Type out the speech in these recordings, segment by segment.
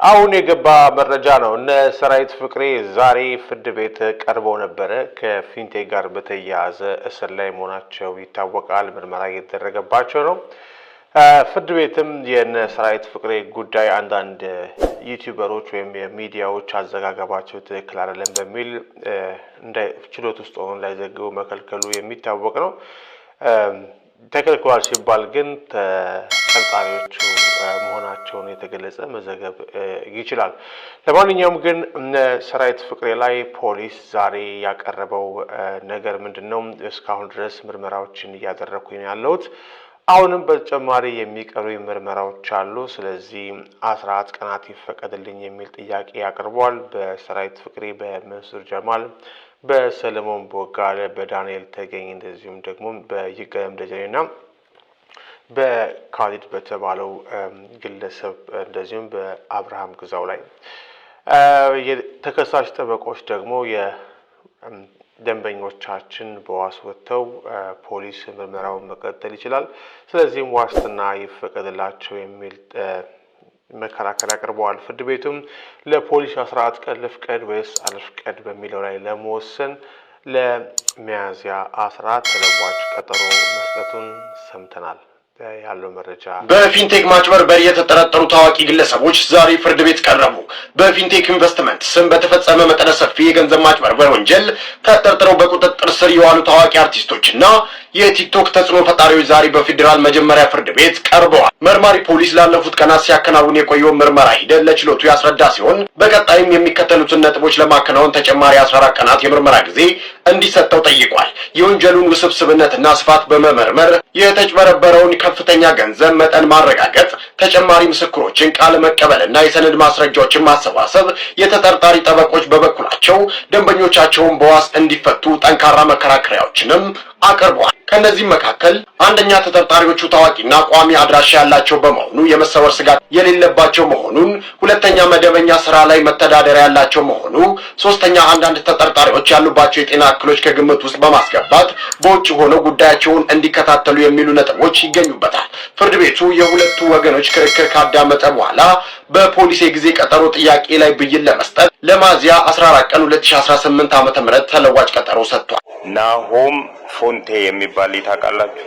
አሁን የገባ መረጃ ነው። እነ ሰራዊት ፍቅሬ ዛሬ ፍርድ ቤት ቀርበው ነበረ። ከፊንቴክ ጋር በተያያዘ እስር ላይ መሆናቸው ይታወቃል። ምርመራ እየተደረገባቸው ነው። ፍርድ ቤትም የነ ሰራዊት ፍቅሬ ጉዳይ አንዳንድ ዩቲዩበሮች ወይም የሚዲያዎች አዘጋገባቸው ትክክል አይደለም በሚል ችሎት ውስጥ ሆነው እንዳይዘግቡ መከልከሉ የሚታወቅ ነው። ተከልክሏል ሲባል ግን ተጠርጣሪዎቹ መሆናቸውን የተገለጸ መዘገብ ይችላል። ለማንኛውም ግን ሰራዊት ፍቅሬ ላይ ፖሊስ ዛሬ ያቀረበው ነገር ምንድነው? እስካሁን ድረስ ምርመራዎችን እያደረኩኝ ነው ያለሁት። አሁንም በተጨማሪ የሚቀሩ ምርመራዎች አሉ። ስለዚህ 14 ቀናት ይፈቀድልኝ የሚል ጥያቄ ያቀርቧል። በሰራዊት ፍቅሬ፣ በመንሱር ጀማል፣ በሰለሞን ቦጋለ፣ በዳንኤል ተገኝ እንደዚሁም ደግሞ በይገረም ደጀኔና በካሊድ በተባለው ግለሰብ እንደዚሁም በአብርሃም ግዛው ላይ የተከሳሽ ጠበቆች ደግሞ የደንበኞቻችን በዋስ ወጥተው ፖሊስ ምርመራውን መቀጠል ይችላል፣ ስለዚህም ዋስትና ይፈቀድላቸው የሚል መከራከሪያ አቅርበዋል። ፍርድ ቤቱም ለፖሊስ 14 ቀን ልፍቀድ ወይስ አልፍቀድ በሚለው ላይ ለመወሰን ለሚያዝያ 14 ተለዋጭ ቀጠሮ መስጠቱን ሰምተናል። ያለው መረጃ በፊንቴክ ማጭበርበር የተጠረጠሩ ታዋቂ ግለሰቦች ዛሬ ፍርድ ቤት ቀረቡ። በፊንቴክ ኢንቨስትመንት ስም በተፈጸመ መጠነ ሰፊ የገንዘብ ማጭበርበር ወንጀል ተጠርጥረው በቁጥጥር ስር የዋሉ ታዋቂ አርቲስቶችና የቲክቶክ ተጽዕኖ ፈጣሪዎች ዛሬ በፌዴራል መጀመሪያ ፍርድ ቤት ቀርበዋል። መርማሪ ፖሊስ ላለፉት ቀናት ሲያከናውን የቆየው ምርመራ ሂደት ለችሎቱ ያስረዳ ሲሆን በቀጣይም የሚከተሉትን ነጥቦች ለማከናወን ተጨማሪ 14 ቀናት የምርመራ ጊዜ እንዲሰጠው ጠይቋል። የወንጀሉን ውስብስብነትና ስፋት በመመርመር የተጭበረበረውን ከፍተኛ ገንዘብ መጠን ማረጋገጥ፣ ተጨማሪ ምስክሮችን ቃል መቀበልና የሰነድ ማስረጃዎችን ማሰባሰብ፣ የተጠርጣሪ ጠበቆች በበኩላቸው ደንበኞቻቸውን በዋስ እንዲፈቱ ጠንካራ መከራከሪያዎችንም አቅርቧል። ከነዚህ መካከል አንደኛ ተጠርጣሪዎቹ ታዋቂና ቋሚ አድራሻ ያላቸው በመሆኑ የመሰወር ስጋት የሌለባቸው መሆኑን፣ ሁለተኛ መደበኛ ስራ ላይ መተዳደሪያ ያላቸው መሆኑ፣ ሶስተኛ አንዳንድ ተጠርጣሪዎች ያሉባቸው የጤና እክሎች ከግምት ውስጥ በማስገባት በውጭ ሆነው ጉዳያቸውን እንዲከታተሉ የሚሉ ነጥቦች ይገኙበታል። ፍርድ ቤቱ የሁለቱ ወገኖች ክርክር ካዳመጠ በኋላ በፖሊስ የጊዜ ቀጠሮ ጥያቄ ላይ ብይን ለመስጠት ለሚያዝያ 14 ቀን 2018 ዓ.ም ተለዋጭ ቀጠሮ ሰጥቷል። ናሆም ፎንቴ የሚባል ታውቃላችሁ?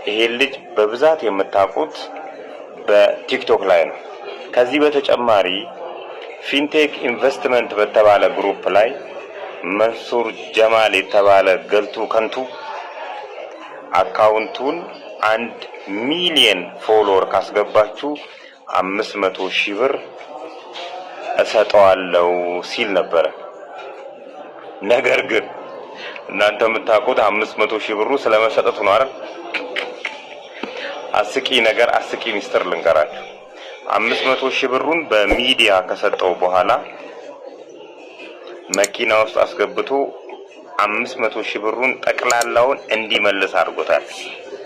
ይሄ ልጅ በብዛት የምታውቁት በቲክቶክ ላይ ነው። ከዚህ በተጨማሪ ፊንቴክ ኢንቨስትመንት በተባለ ግሩፕ ላይ መንሱር ጀማል የተባለ ገልቱ ከንቱ አካውንቱን 1 ሚሊየን ፎሎወር ካስገባችሁ 500,000 ብር እሰጠዋለሁ ሲል ነበረ። ነገር ግን እናንተ የምታውቁት 500,000 ብሩ ስለመሰጠቱ ነው አይደል? አስቂ ሚስጥር ልንገራችሁ። 500,000 ብሩን በሚዲያ ከሰጠው በኋላ መኪና ውስጥ አስገብቶ 500,000 ብሩን ጠቅላላውን እንዲመልስ አድርጎታል።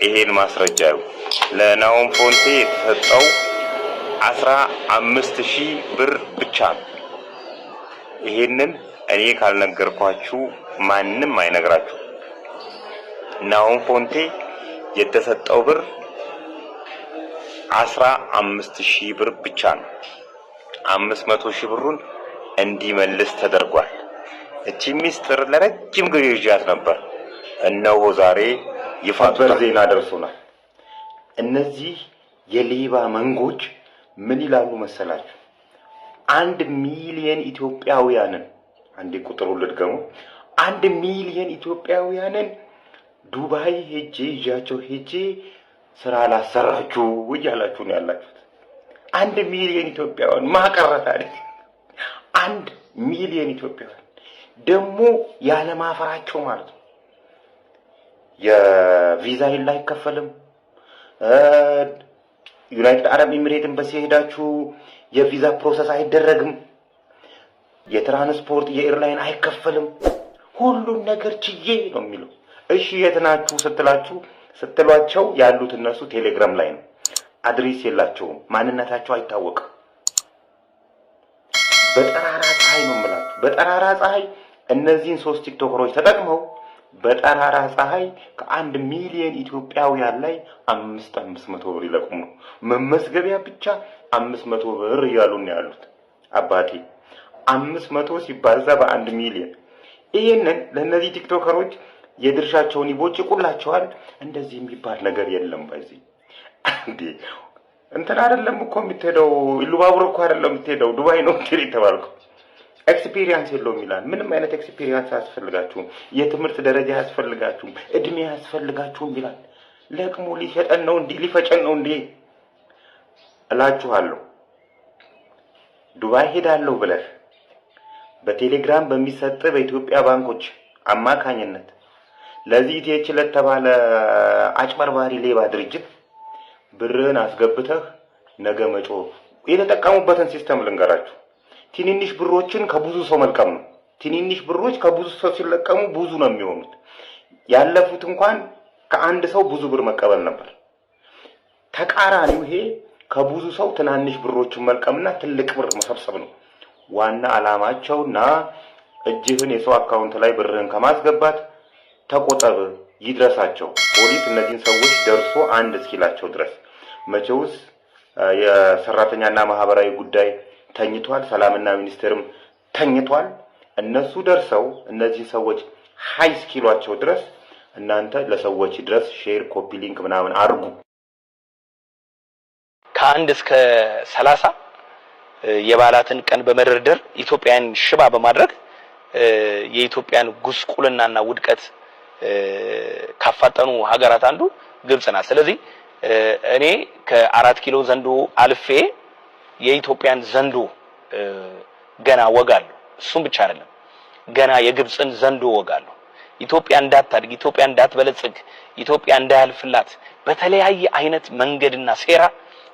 ይሄን ማስረጃ ለናሆም ፎንቴ የተሰጠው 15,000 ብር ብቻ ነው። ይሄንን እኔ ካልነገርኳችሁ ማንም አይነግራችሁ። ናሆም ፎንቴ የተሰጠው ብር 15,000 ብር ብቻ ነው። 500,000 ብሩን እንዲመልስ ተደርጓል። እቺ ሚስጥር ለረጅም ጊዜ ይዣት ነበር። እነሆ ዛሬ ይፋቱ ዜና ደርሶናል። እነዚህ የሌባ መንጎች ምን ይላሉ መሰላችሁ? 1 ሚሊየን ኢትዮጵያውያንን አንዴ ቁጥሩን ልድገሙ። 1 ሚሊየን ኢትዮጵያውያንን ዱባይ ይዣቸው ሄጄ ስራ ላሰራችሁ እያላችሁ ነው ያላችሁት። 1 ሚሊየን ኢትዮጵያውያን ማቀረታ አይደል? 1 ሚሊየን ኢትዮጵያውያን ደግሞ ያለ ማፈራቸው ማለት ነው። የቪዛ ላይ አይከፈልም። ዩናይትድ አረብ ኤሚሬትን በሲሄዳችሁ የቪዛ ፕሮሰስ አይደረግም። የትራንስፖርት የኤርላይን አይከፈልም። ሁሉን ነገር ችዬ ነው የሚለው። እሺ የት ናችሁ ስትሏቸው ያሉት እነሱ ቴሌግራም ላይ ነው። አድሬስ የላቸውም። ማንነታቸው አይታወቅም። በጠራራ ፀሐይ ነው የምላችሁ። በጠራራ ፀሐይ እነዚህን 3 ቲክቶከሮች ተጠቅመው በጠራራ ፀሐይ ከ1 ሚሊዮን ኢትዮጵያውያን ላይ 500 ብር ይለቁሙ። መመስገቢያ ብቻ 500 ብር እያሉ ነው ያሉት። አባቴ 500 ሲባዛ በ1 ሚሊዮን። ይሄንን ለነዚህ ቲክቶከሮች የድርሻቸውን ይቦጭቁላቸዋል። እንደዚህ የሚባል ነገር የለም። በዚህ እንዴ እንትን አይደለም እኮ የምትሄደው፣ ኢሉባቡር እኮ አይደለም የምትሄደው፣ ዱባይ ነው ትሪ ተባልኩ። ኤክስፒሪየንስ የለውም ይላል። ምንም አይነት ኤክስፒሪየንስ አያስፈልጋችሁም፣ የትምህርት ደረጃ አያስፈልጋችሁም፣ እድሜ አያስፈልጋችሁም ይላል። ለቅሞ ሊሸጠን ነው እንዴ? ሊፈጨን ነው እንዴ? እላችኋለሁ። ዱባይ ሄዳለሁ ብለህ በቴሌግራም በሚሰጥ በኢትዮጵያ ባንኮች አማካኝነት ለዚህ ኢቲኤች ለተባለ አጭበርባሪ ሌባ ድርጅት ብርን አስገብተህ ነገ መጮ የተጠቀሙበትን ሲስተም ልንገራችሁ። ትንንሽ ብሮችን ከብዙ ሰው መልቀም ነው። ትንንሽ ብሮች ከብዙ ሰው ሲለቀሙ ብዙ ነው የሚሆኑት። ያለፉት እንኳን ከአንድ ሰው ብዙ ብር መቀበል ነበር። ተቃራኒው ይሄ ከብዙ ሰው ትናንሽ ብሮችን መልቀምና ትልቅ ብር መሰብሰብ ነው ዋና አላማቸውና እጅህን የሰው አካውንት ላይ ብርህን ከማስገባት ተቆጠብ። ይድረሳቸው ፖሊስ እነዚህን ሰዎች ደርሶ አንድ እስኪላቸው ድረስ። መቼውስ የሰራተኛና ማህበራዊ ጉዳይ ተኝቷል፣ ሰላምና ሚኒስቴርም ተኝቷል። እነሱ ደርሰው እነዚህ ሰዎች ሃይ እስኪሏቸው ድረስ እናንተ ለሰዎች ድረስ ሼር፣ ኮፒ ሊንክ ምናምን አድርጉ። ከ1 እስከ 30 የባላትን ቀን በመደርደር ኢትዮጵያን ሽባ በማድረግ የኢትዮጵያን ጉስቁልናና ውድቀት ካፋጠኑ ሀገራት አንዱ ግብጽ ናት። ስለዚህ እኔ ከ4 ኪሎ ዘንዶ አልፌ የኢትዮጵያን ዘንዶ ገና ወጋለሁ። እሱም ብቻ አይደለም፣ ገና የግብጽን ዘንዶ ወጋለሁ። ኢትዮጵያ እንዳታድግ፣ ኢትዮጵያ እንዳትበለጽግ፣ ኢትዮጵያ እንዳያልፍላት በተለያየ አይነት መንገድና ሴራ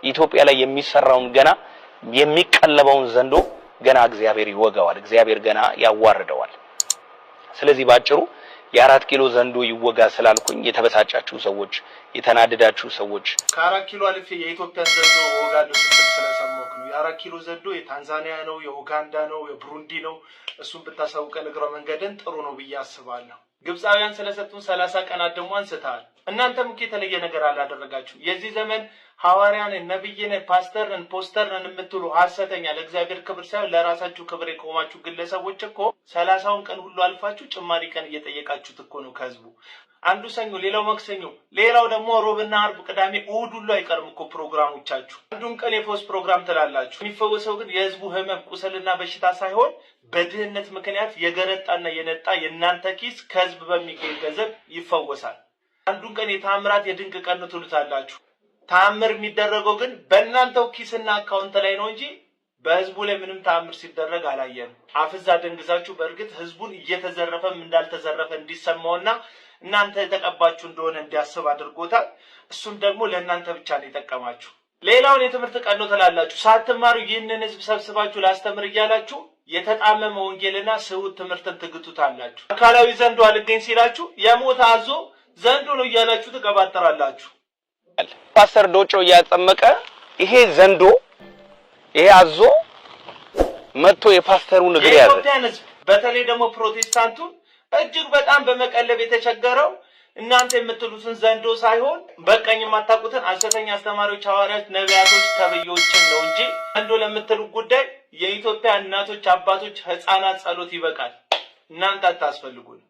ኢትዮጵያ ላይ የሚሰራውን ገና የሚቀለበውን ዘንዶ ገና እግዚአብሔር ይወጋዋል፣ እግዚአብሔር ገና ያዋርደዋል። ስለዚህ ባጭሩ የ4 ኪሎ ዘንዶ ይወጋ ስላልኩኝ የተበሳጫችሁ ሰዎች፣ የተናደዳችሁ ሰዎች ከ4 ኪሎ አልፌ የኢትዮጵያን ዘንዶ ወጋለሁ ስትል ስለሰማሁህ ነው። የ4 ኪሎ ዘንዶ የታንዛኒያ ነው፣ የኡጋንዳ ነው፣ የብሩንዲ ነው። እሱን ብታሳውቀን እግረ መንገድን ጥሩ ነው ብዬ አስባለሁ። ግብፃውያን ስለሰጡን 30 ቀናት ደግሞ አንስተሃል። እናንተም እኮ የተለየ ነገር አላደረጋችሁ። የዚህ ዘመን ሐዋርያን፣ ነብይን፣ ፓስተርን፣ ፖስተርን የምትሉ ሐሰተኛ ለእግዚአብሔር ክብር ሳይሆን ለራሳችሁ ክብር የቆማችሁ ግለሰቦች እኮ 30ውን ቀን ሁሉ አልፋችሁ ጭማሪ ቀን እየጠየቃችሁት እኮ ነው ከህዝቡ። አንዱ ሰኞ፣ ሌላው ማክሰኞ፣ ሌላው ደግሞ ሮብና አርብ፣ ቅዳሜ፣ እሑድ ሁሉ አይቀርም እኮ ፕሮግራሞቻችሁ። አንዱን ቀን የፈውስ ፕሮግራም ትላላችሁ። የሚፈወሰው ግን የህዝቡ ህመም፣ ቁስልና በሽታ ሳይሆን በድህነት ምክንያት የገረጣና የነጣ የእናንተ ኪስ ከህዝብ በሚገኝ ገንዘብ ይፈወሳል። አንዱን ቀን የተአምራት የድንቅ ቀን ትሉታላችሁ። ተአምር የሚደረገው ግን በእናንተው ኪስና አካውንት ላይ ነው እንጂ በህዝቡ ላይ ምንም ተአምር ሲደረግ አላየንም። አፍዛ ደንግዛችሁ በእርግጥ ህዝቡን እየተዘረፈም እንዳልተዘረፈ እንዲሰማውና እናንተ የተቀባችሁ እንደሆነ እንዲያስብ አድርጎታል። እሱም ደግሞ ለእናንተ ብቻ ነው የጠቀማችሁ። ሌላውን የትምህርት ቀን ነው ትላላችሁ። ሳትማሩ ይህንን ህዝብ ሰብስባችሁ ላስተምር እያላችሁ የተጣመመ ወንጌልና ስሁት ትምህርትን ትግቱታላችሁ። አካላዊ ዘንዶ አልገኝ ሲላችሁ የሞተ አዞ ዘንዶ ነው እያላችሁ ትቀባጠራላችሁ። ፓስተር ዶጮ እያጠመቀ ይሄ ዘንዶ ይሄ አዞ መጥቶ የፓስተሩን እግር ያዘ። የኢትዮጵያን ህዝብ በተለይ ደግሞ ፕሮቴስታንቱን እጅግ በጣም በመቀለብ የተቸገረው እናንተ የምትሉትን ዘንዶ ሳይሆን በቀኝ የማታውቁትን ሐሰተኛ አስተማሪዎች፣ ሐዋርያት፣ ነቢያቶች ተብዮችን ነው እንጂ ዘንዶ ለምትሉ ጉዳይ የኢትዮጵያ እናቶች፣ አባቶች፣ ህፃናት ጸሎት ይበቃል። እናንተ አታስፈልጉን።